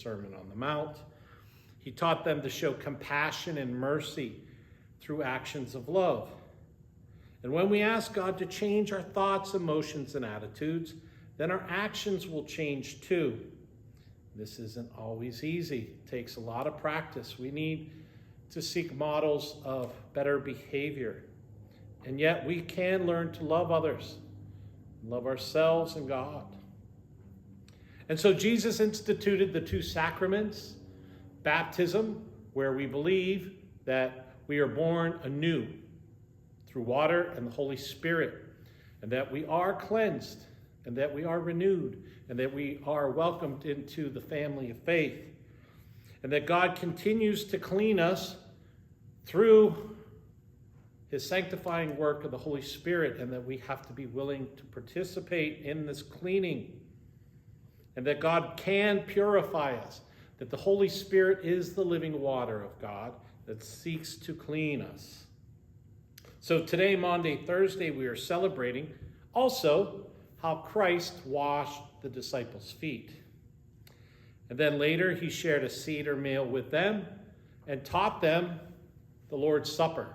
Sermon on the Mount. He taught them to show compassion and mercy through actions of love. And when we ask God to change our thoughts, emotions, and attitudes, then our actions will change too. This isn't always easy. It takes a lot of practice. We need to seek models of better behavior. And yet we can learn to love others, love ourselves and God. And so Jesus instituted the two sacraments, baptism, where we believe that we are born anew through water and the Holy Spirit, and that we are cleansed, and that we are renewed, and that we are welcomed into the family of faith, and that God continues to clean us through his sanctifying work of the Holy Spirit, and that we have to be willing to participate in this cleaning, and that God can purify us, that the Holy Spirit is the living water of God that seeks to clean us. So today, Maundy Thursday, we are celebrating also how Christ washed the disciples' feet. And then later, he shared a Seder meal with them and taught them the Lord's Supper,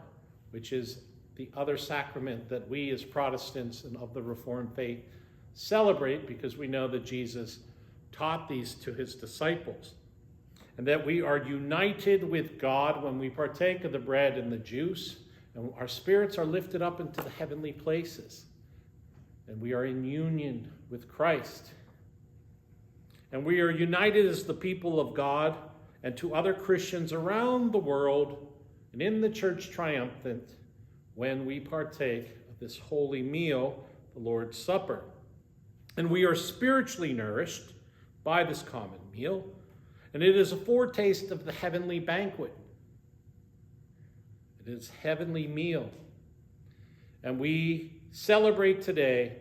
which is the other sacrament that we as Protestants and of the Reformed faith celebrate, because we know that Jesus taught these to his disciples, and that we are united with God when we partake of the bread and the juice, and our spirits are lifted up into the heavenly places, and we are in union with Christ. And we are united as the people of God and to other Christians around the world and in the church triumphant when we partake of this holy meal, the Lord's Supper. And we are spiritually nourished by this common meal, and it is a foretaste of the heavenly banquet. It is heavenly meal. And we celebrate today,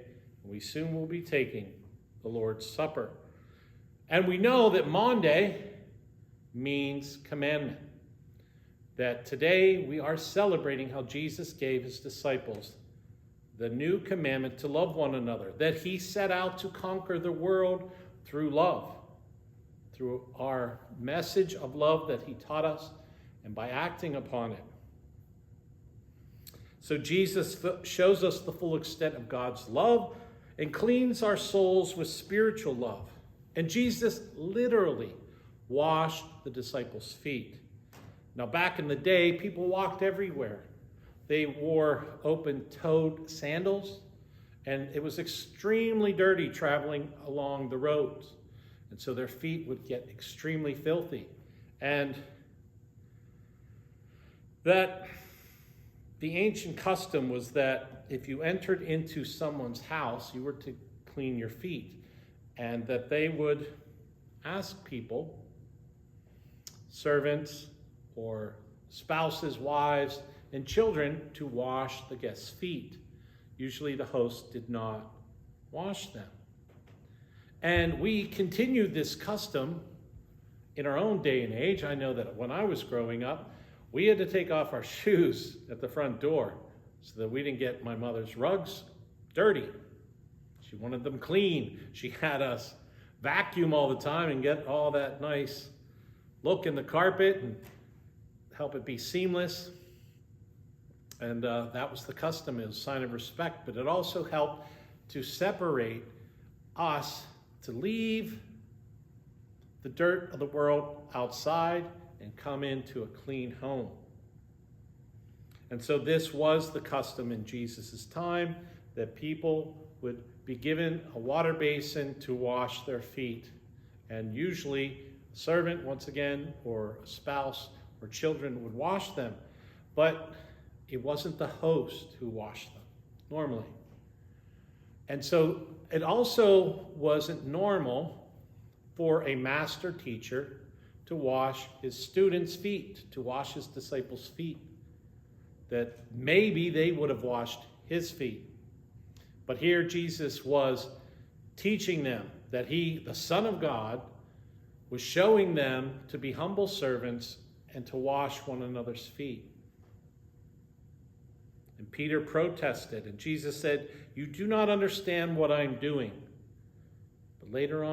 and we soon will be taking the Lord's Supper. And we know that Maundy means commandment. That today we are celebrating how Jesus gave his disciples the new commandment to love one another, that he set out to conquer the world through love, through our message of love that he taught us, and by acting upon it. So Jesus shows us the full extent of God's love and cleans our souls with spiritual love. And Jesus literally washed the disciples' feet. Now, back in the day, people walked everywhere. They wore open-toed sandals, and it was extremely dirty traveling along the roads. And so their feet would get extremely filthy. And that the ancient custom was that if you entered into someone's house, you were to clean your feet, and that they would ask people, servants or spouses, wives, and children to wash the guests' feet. Usually the host did not wash them. And we continued this custom in our own day and age. I know that when I was growing up, we had to take off our shoes at the front door so that we didn't get my mother's rugs dirty. She wanted them clean. She had us vacuum all the time and get all that nice look in the carpet and help it be seamless. And that was the custom. It was a sign of respect, but it also helped to separate us, to leave the dirt of the world outside and come into a clean home. And so this was the custom in Jesus' time, that people would be given a water basin to wash their feet. And usually a servant, once again, or a spouse or children would wash them. But it wasn't the host who washed them, normally. And so it also wasn't normal for a master teacher to wash his students' feet, to wash his disciples' feet. That maybe they would have washed his feet. But here Jesus was teaching them that he, the Son of God, was showing them to be humble servants and to wash one another's feet. And Peter protested, and Jesus said, "You do not understand what I'm doing." But later on,